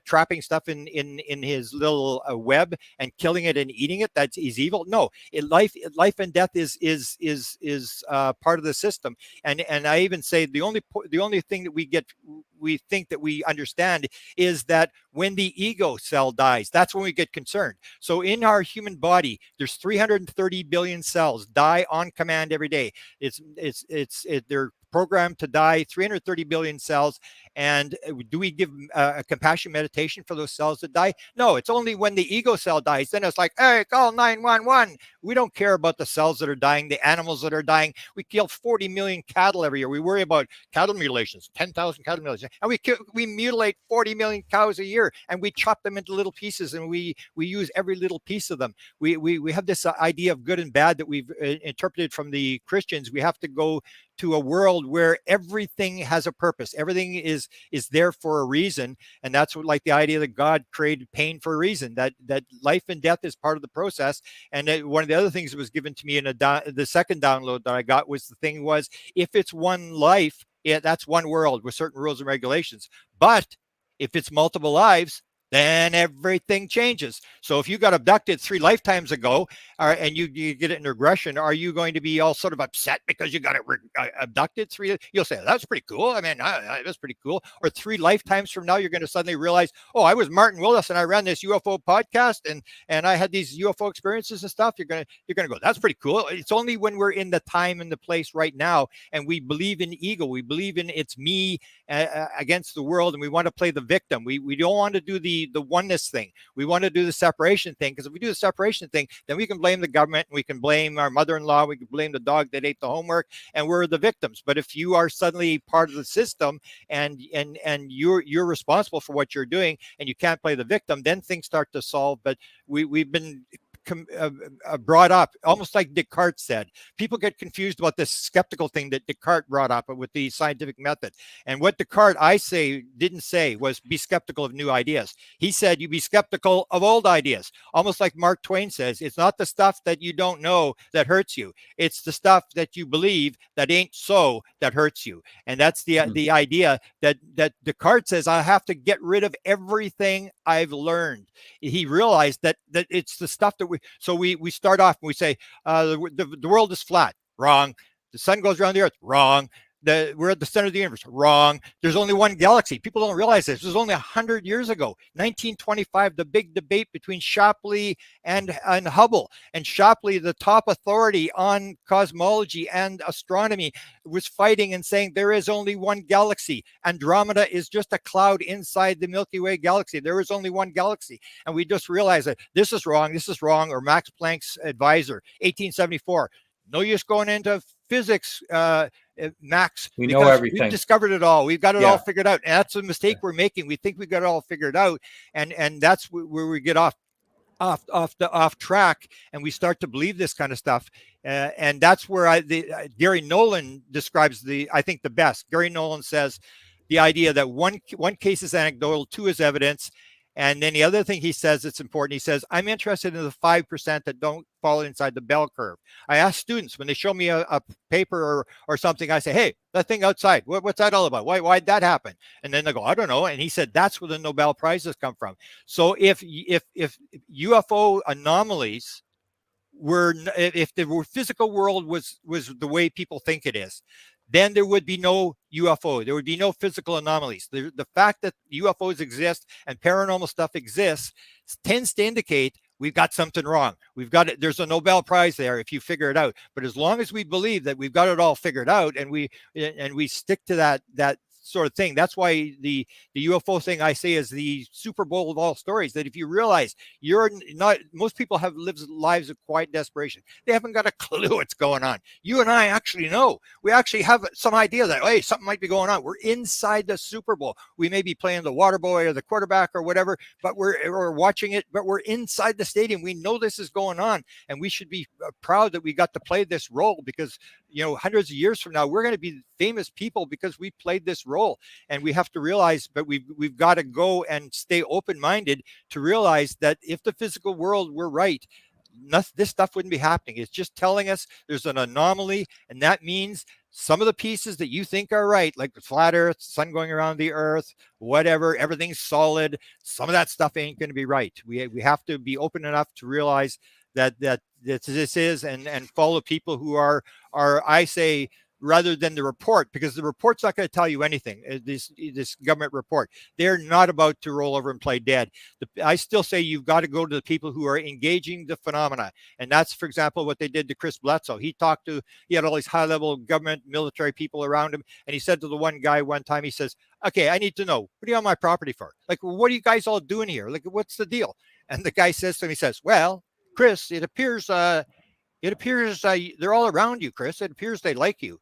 trapping stuff in his little web and killing it and eating it. Is evil. No, life and death is part of the system. And I even say the only thing that we think that we understand is that when the ego cell dies, that's when we get concerned. So in our human body, there's 330 billion cells die on command every day. They're programmed to die, 330 billion cells. And do we give a compassion meditation for those cells that die? No, it's only when the ego cell dies. Then it's like, hey, call 911. We don't care about the cells that are dying, the animals that are dying. We kill 40 million cattle every year. We worry about cattle mutilations, 10,000 cattle mutilations. And we mutilate 40 million cows a year, and we chop them into little pieces, and we use every little piece of them. We have this idea of good and bad that we've interpreted from the Christians. We have to go to a world where everything has a purpose. Everything is there for a reason. And that's what, like the idea that God created pain for a reason, that life and death is part of the process. And one of the other things that was given to me in the second download that I got was the thing was, if it's one life, that's one world with certain rules and regulations. But if it's multiple lives, then everything changes. So if you got abducted 3 lifetimes ago, and you get it in regression, are you going to be all sort of upset because you got it abducted 3? You'll say, that's pretty cool. I mean, that's pretty cool. Or 3 lifetimes from now, you're going to suddenly realize, oh, I was Martin Willis and I ran this UFO podcast and I had these UFO experiences and stuff. You're going to go, that's pretty cool. It's only when we're in the time and the place right now, and we believe in ego. We believe in it's me against the world, and we want to play the victim. We don't want to do the oneness thing. We want to do the separation thing, because if we do the separation thing, then we can blame the government, and we can blame our mother-in-law, we can blame the dog that ate the homework, and we're the victims. But if you are suddenly part of the system and you're responsible for what you're doing, and you can't play the victim, then things start to solve. But we've been brought up almost like Descartes said. People get confused about this skeptical thing that Descartes brought up with the scientific method. And what Descartes, didn't say was be skeptical of new ideas. He said you be skeptical of old ideas. Almost like Mark Twain says, it's not the stuff that you don't know that hurts you. It's the stuff that you believe that ain't so that hurts you. And that's the idea that Descartes says, I have to get rid of everything I've learned. He realized that it's the stuff that we start off and we say the world is flat. Wrong. The sun goes around the earth. Wrong. We're at the center of the universe. Wrong. There's only one galaxy. People don't realize this. This was only 100 years ago, 1925, the big debate between Shapley and Hubble. And Shapley, the top authority on cosmology and astronomy, was fighting and saying there is only one galaxy. Andromeda is just a cloud inside the Milky Way galaxy. There is only one galaxy. And we just realized that this is wrong. Or Max Planck's advisor, 1874. No use going into physics, Max. We know everything. We've discovered it all. We've got it all figured out. And that's a mistake we're making. We think we got it all figured out, and that's where we get off track, and we start to believe this kind of stuff. And that's where Gary Nolan describes I think the best. Gary Nolan says the idea that one case is anecdotal, 2 is evidence. And then the other thing he says that's important, he says, I'm interested in the 5% that don't fall inside the bell curve. I ask students when they show me a paper or something, I say, hey, that thing outside, what's that all about? Why'd that happen? And then they go, I don't know. And he said, that's where the Nobel Prizes come from. So if UFO anomalies if the physical world was the way people think it is, then there would be no UFO. There would be no physical anomalies. The fact that UFOs exist and paranormal stuff exists tends to indicate we've got something wrong. There's a Nobel Prize there if you figure it out. But as long as we believe that we've got it all figured out and we stick to that sort of thing. That's why the UFO thing I say is the Super Bowl of all stories, that if you realize most people have lived lives of quiet desperation. They haven't got a clue what's going on. You and I actually know. We actually have some idea that, hey, something might be going on. We're inside the Super Bowl. We may be playing the water boy or the quarterback or whatever, but we're watching it, but we're inside the stadium. We know this is going on, and we should be proud that we got to play this role, because hundreds of years from now, we're going to be famous people because we played this role. And we have to realize, but we've got to go and stay open-minded to realize that if the physical world were right, this stuff wouldn't be happening. It's just telling us there's an anomaly, and that means some of the pieces that you think are right, like the flat earth, sun going around the earth, whatever, everything's solid, some of that stuff ain't going to be right. We have to be open enough to realize that this is, and follow people who are I say, rather than the report, because the report's not going to tell you anything. This government report, they're not about to roll over and play dead. I still say you've got to go to the people who are engaging the phenomena. And that's, for example, what they did to Chris Bledsoe. He had all these high-level government, military people around him. And he said to the one guy one time, he says, okay, I need to know, what are you on my property for? Like, what are you guys all doing here? Like, what's the deal? And the guy says to him, he says, well, Chris, it appears they're all around you, Chris. It appears they like you.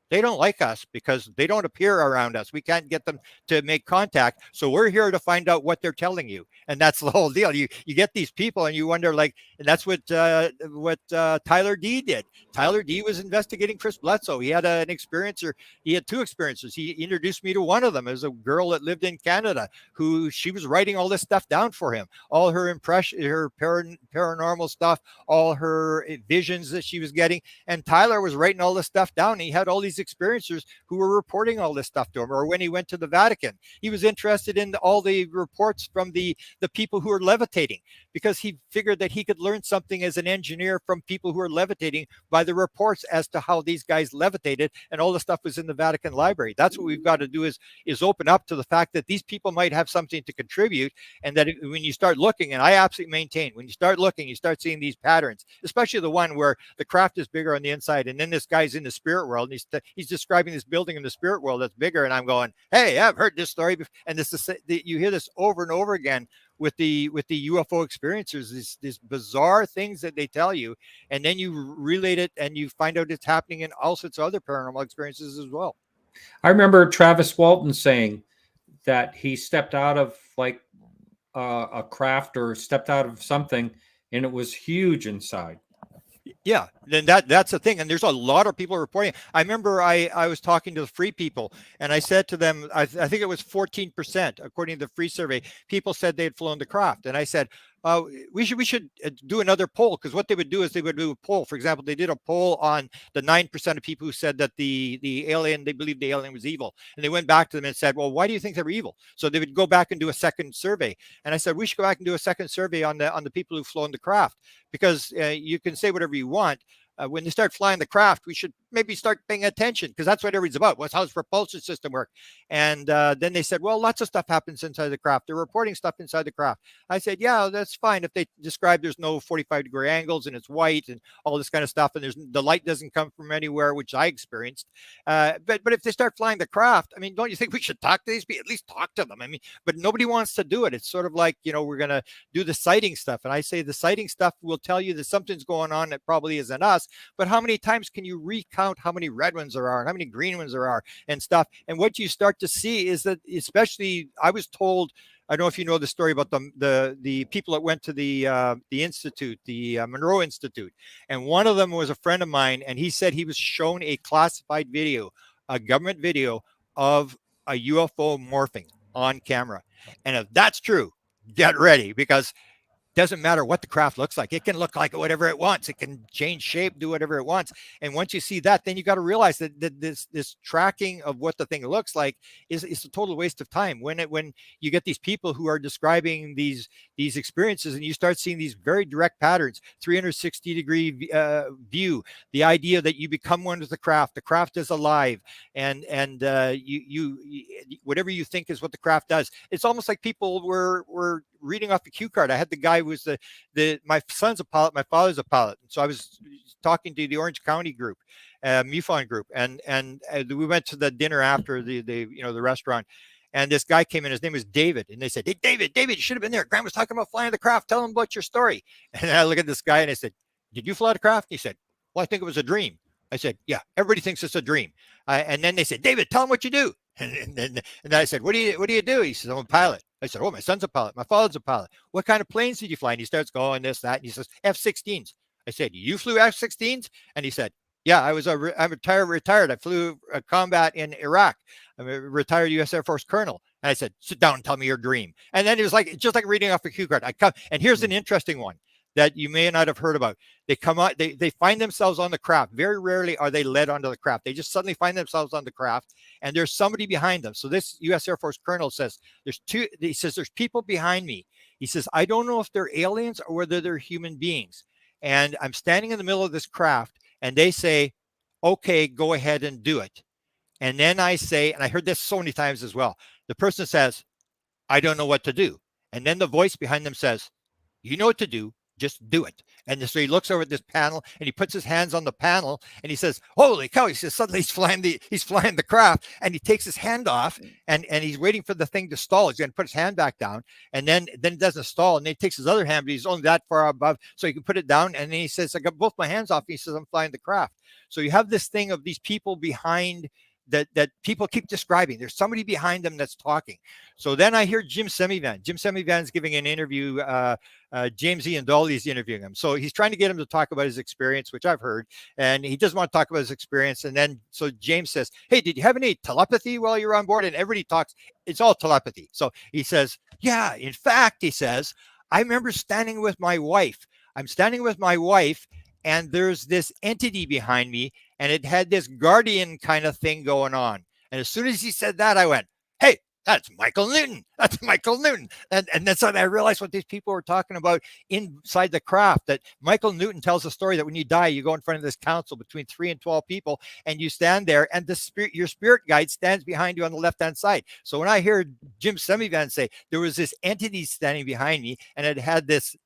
They don't like us because they don't appear around us. We can't get them to make contact. So we're here to find out what they're telling you. And that's the whole deal. You get these people and you wonder, like, and that's what Tyler D did. Tyler D was investigating Chris Bledsoe. He had an experiencer. He had two experiences. He introduced me to one of them as a girl that lived in Canada who she was writing all this stuff down for him. All her paranormal stuff, all her visions that she was getting. And Tyler was writing all this stuff down. He had all these experiencers who were reporting all this stuff to him. Or when he went to the Vatican, he was interested in all the reports from the people who were levitating, because he figured that he could learn something as an engineer from people who are levitating by the reports as to how these guys levitated, and all the stuff was in the Vatican library. That's what we've got to do, is open up to the fact that these people might have something to contribute, and that when you start looking, and I absolutely maintain, when you start looking, you start seeing these patterns, especially the one where the craft is bigger on the inside, and then this guy's in the spirit world, and he's describing this building in the spirit world that's bigger, and I'm going, hey, I've heard this story before. And this is, you hear this over and over again with the UFO experiencers, these bizarre things that they tell you, and then you relate it and you find out it's happening in all sorts of other paranormal experiences as well. I remember Travis Walton saying that he stepped out of like a craft or stepped out of something, and it was huge inside. Yeah, then that's the thing. And there's a lot of people reporting. I remember I was talking to the free people, and I said to them, I think it was 14%, according to the free survey, people said they had flown the craft. And I said, we should do another poll, because what they would do is they would do a poll. For example, they did a poll on the 9% of people who said that the alien, they believed the alien was evil. And they went back to them and said, well, why do you think they were evil? So they would go back and do a second survey. And I said, we should go back and do a second survey on the people who've flown the craft, because you can say whatever you want. When they start flying the craft, we should maybe start paying attention, because that's what everybody's about. How's the propulsion system work? And then they said, well, lots of stuff happens inside the craft. They're reporting stuff inside the craft. I said, yeah, that's fine if they describe there's no 45-degree angles and it's white and all this kind of stuff, and the light doesn't come from anywhere, which I experienced. But if they start flying the craft, I mean, don't you think we should talk to these people? At least talk to them. I mean, but nobody wants to do it. It's sort of like, we're going to do the sighting stuff. And I say the sighting stuff will tell you that something's going on that probably isn't us. But how many times can you recount how many red ones there are and how many green ones there are and stuff? And what you start to see is that, especially, I was told, I don't know if you know the story about the people that went to the institute, the Monroe Institute, and one of them was a friend of mine, and he said he was shown a classified video, a government video of a UFO morphing on camera. And if that's true, get ready, because doesn't matter what the craft looks like. It can look like whatever it wants. It can change shape, do whatever it wants. And once you see that, then you got to realize that this tracking of what the thing looks like is a total waste of time. When you get these people who are describing these experiences, and you start seeing these very direct patterns, 360-degree view, the idea that you become one with the craft is alive, and you whatever you think is what the craft does. It's almost like people were reading off the cue card. I had the guy who was my son's a pilot, my father's a pilot, and so I was talking to the Orange County group, MUFON group, and we went to the dinner after the restaurant, and this guy came in. His name was David, and they said, "Hey, David, you should have been there. Graham was talking about flying the craft. Tell him about your story." And I look at this guy and I said, "Did you fly the craft?" He said, "Well, I think it was a dream." I said, "Yeah, everybody thinks it's a dream." And then they said, "David, tell him what you do." And then I said, what do you do? He says, "I'm a pilot." I said, "Oh, my son's a pilot. My father's a pilot. What kind of planes did you fly?" And he starts going this, that, and he says, "F-16s." I said, "You flew F-16s?" And he said, "Yeah, I'm retired. I flew combat in Iraq. I'm a retired U.S. Air Force colonel." And I said, "Sit down and tell me your dream." And then it was just like reading off a cue card. And here's an interesting one that you may not have heard about. They come out, they find themselves on the craft. Very rarely are they led onto the craft. They just suddenly find themselves on the craft, and there's somebody behind them. So this U.S. Air Force colonel says, there's people behind me. He says, "I don't know if they're aliens or whether they're human beings. And I'm standing in the middle of this craft, and they say, 'Okay, go ahead and do it.' And then I say," and I heard this so many times as well, the person says, "I don't know what to do." And then the voice behind them says, "You know what to do. Just do it. And so he looks over at this panel and he puts his hands on the panel and he says, holy cow. He says, suddenly he's flying the craft, and he takes his hand off and he's waiting for the thing to stall. He's going to put his hand back down, and then it doesn't stall. And then he takes his other hand, but he's only that far above, so he can put it down. And then he says, I got both my hands off. And he says, I'm flying the craft. So you have this thing of these people behind that people keep describing. There's somebody behind them that's talking. So then I hear Jim Semivan. Jim Semivan's giving an interview. James Ian Dolly's interviewing him. So he's trying to get him to talk about his experience, which I've heard. And he doesn't want to talk about his experience. And then so James says, hey, did you have any telepathy while you were on board? And everybody talks. It's all telepathy. So he says, yeah, in fact, he says, I remember standing with my wife. I'm standing with my wife, and there's this entity behind me, and it had this guardian kind of thing going on. And as soon as he said that, I went, hey, that's Michael Newton. That's Michael Newton. And that's when I realized what these people were talking about inside the craft, that Michael Newton tells a story that when you die, you go in front of this council between 3 and 12 people, and you stand there, and your spirit guide stands behind you on the left-hand side. So when I hear Jim Semivan say there was this entity standing behind me, and it had this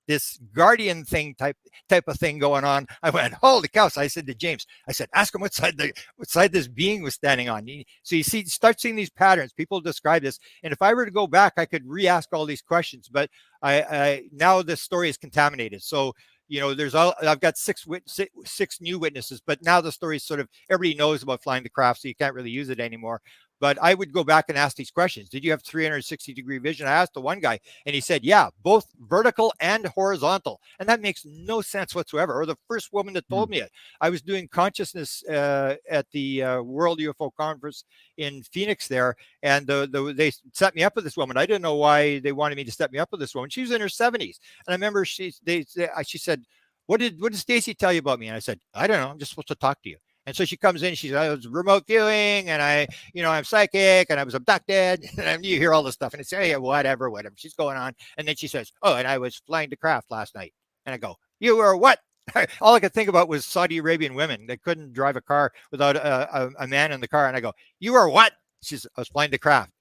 guardian thing type of thing going on, I went, holy cow. So I said to James, I said, ask him what side this being was standing on. So you see, start seeing these patterns. People describe this. And if I were to go back, I could re-ask all these questions, but I now this story is contaminated. So, I've got six new witnesses, but now the story is sort of, everybody knows about flying the craft, so you can't really use it anymore. But I would go back and ask these questions. Did you have 360-degree vision? I asked the one guy, and he said, yeah, both vertical and horizontal. And that makes no sense whatsoever. Or the first woman that told me it. I was doing consciousness at the World UFO Congress in Phoenix there, and they set me up with this woman. I didn't know why they wanted me to set me up with this woman. She was in her 70s. And I remember she said, what did Stacy tell you about me? And I said, I don't know. I'm just supposed to talk to you. And so she comes in, she says, I was remote viewing, and I'm psychic, and I was abducted. And you hear all this stuff, and it's, hey, whatever, she's going on. And then she says, oh, and I was flying the craft last night. And I go, you were what? All I could think about was Saudi Arabian women. They couldn't drive a car without a man in the car. And I go, you were what? She says, I was flying the craft.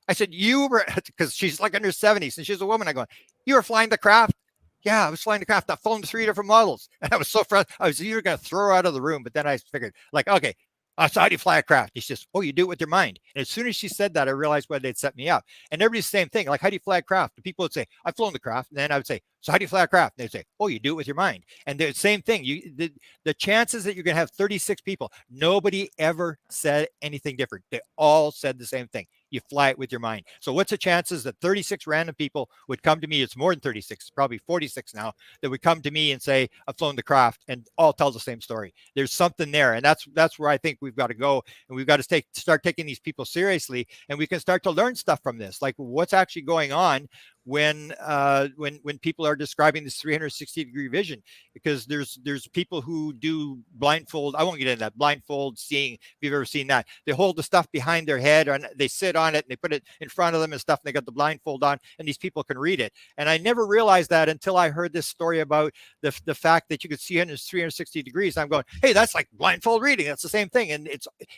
I said, you were, because she's like in her 70s, and she's a woman. I go, you were flying the craft? Yeah, I was flying the craft. I phoned 3 different models. And I was so frustrated. I was either going to throw her out of the room, but then I figured, like, okay, so how do you fly a craft? He says, oh, you do it with your mind. And as soon as she said that, I realized why they'd set me up. And everybody's the same thing. Like, how do you fly a craft? The people would say, I've flown the craft. And then I would say, so how do you fly a craft? And they'd say, oh, you do it with your mind. And the same thing. The chances that you're going to have 36 people, nobody ever said anything different. They all said the same thing. You fly it with your mind. So what's the chances that 36 random people would come to me? It's more than 36, probably 46 now, that would come to me and say, I've flown the craft, and all tell the same story. There's something there. And that's where I think we've got to go. And we've got to start taking these people seriously, and we can start to learn stuff from this, like what's actually going on when people are describing this 360-degree vision, because there's people who do blindfold. I won't get into that blindfold seeing. If you've ever seen that, they hold the stuff behind their head, and they sit on it, and they put it in front of them and stuff, and they got the blindfold on, and these people can read it. And I never realized that until I heard this story about the fact that you could see it in 360 degrees. I'm going, hey, that's like blindfold reading. That's the same thing. And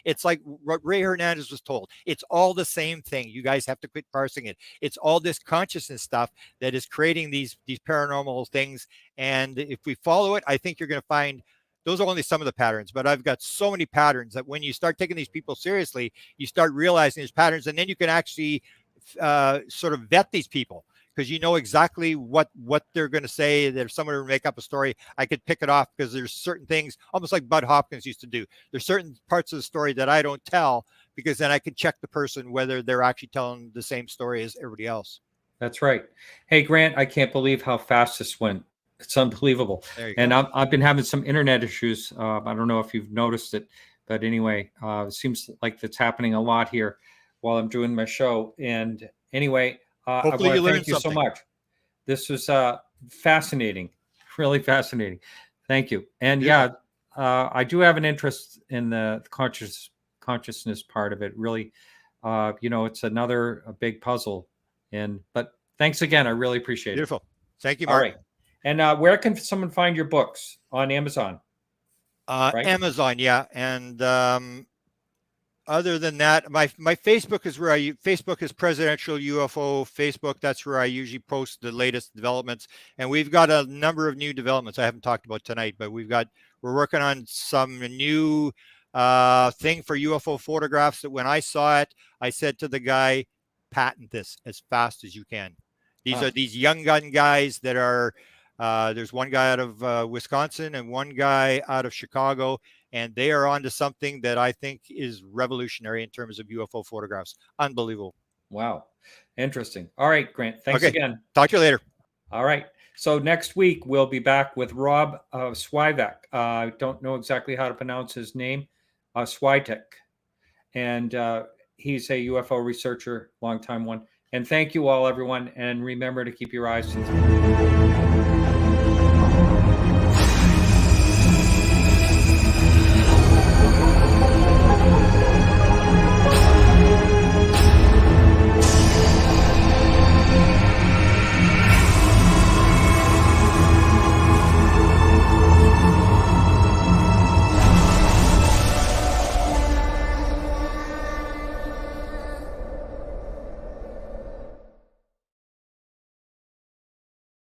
it's like what Ray Hernandez was told. It's all the same thing. You guys have to quit parsing it. It's all this consciousness stuff that is creating these paranormal things. And if we follow it, I think you're going to find those are only some of the patterns, but I've got so many patterns that when you start taking these people seriously, you start realizing these patterns, and then you can actually sort of vet these people, because you know exactly what they're going to say. That if someone were to make up a story, I could pick it off, because there's certain things, almost like Bud Hopkins used to do. There's certain parts of the story that I don't tell, because then I can check the person whether they're actually telling the same story as everybody else. That's right. Hey, Grant, I can't believe how fast this went. It's unbelievable. And I've been having some internet issues. I don't know if you've noticed it, but anyway, it seems like that's happening a lot here while I'm doing my show. And anyway, I want to thank you so much. This was fascinating, really fascinating. Thank you. And I do have an interest in the consciousness part of it. Really, it's a big puzzle. But thanks again. I really appreciate it. Beautiful. Thank you, Mark. All right. And where can someone find your books? On Amazon? Right? Amazon, yeah. And other than that, my Facebook is where Facebook is Presidential UFO Facebook. That's where I usually post the latest developments. And we've got a number of new developments I haven't talked about tonight, but we're working on some new thing for UFO photographs that when I saw it, I said to the guy, patent this as fast as you can. These are these young gun guys that are, there's one guy out of Wisconsin and one guy out of Chicago, and they are onto something that I think is revolutionary in terms of UFO photographs. Unbelievable. Wow. Interesting. All right, Grant. Thanks again. Talk to you later. All right. So next week, we'll be back with Rob Switek. I don't know exactly how to pronounce his name. Switek. And he's a UFO researcher, longtime one. And thank you all, everyone. And remember to keep your eyes to the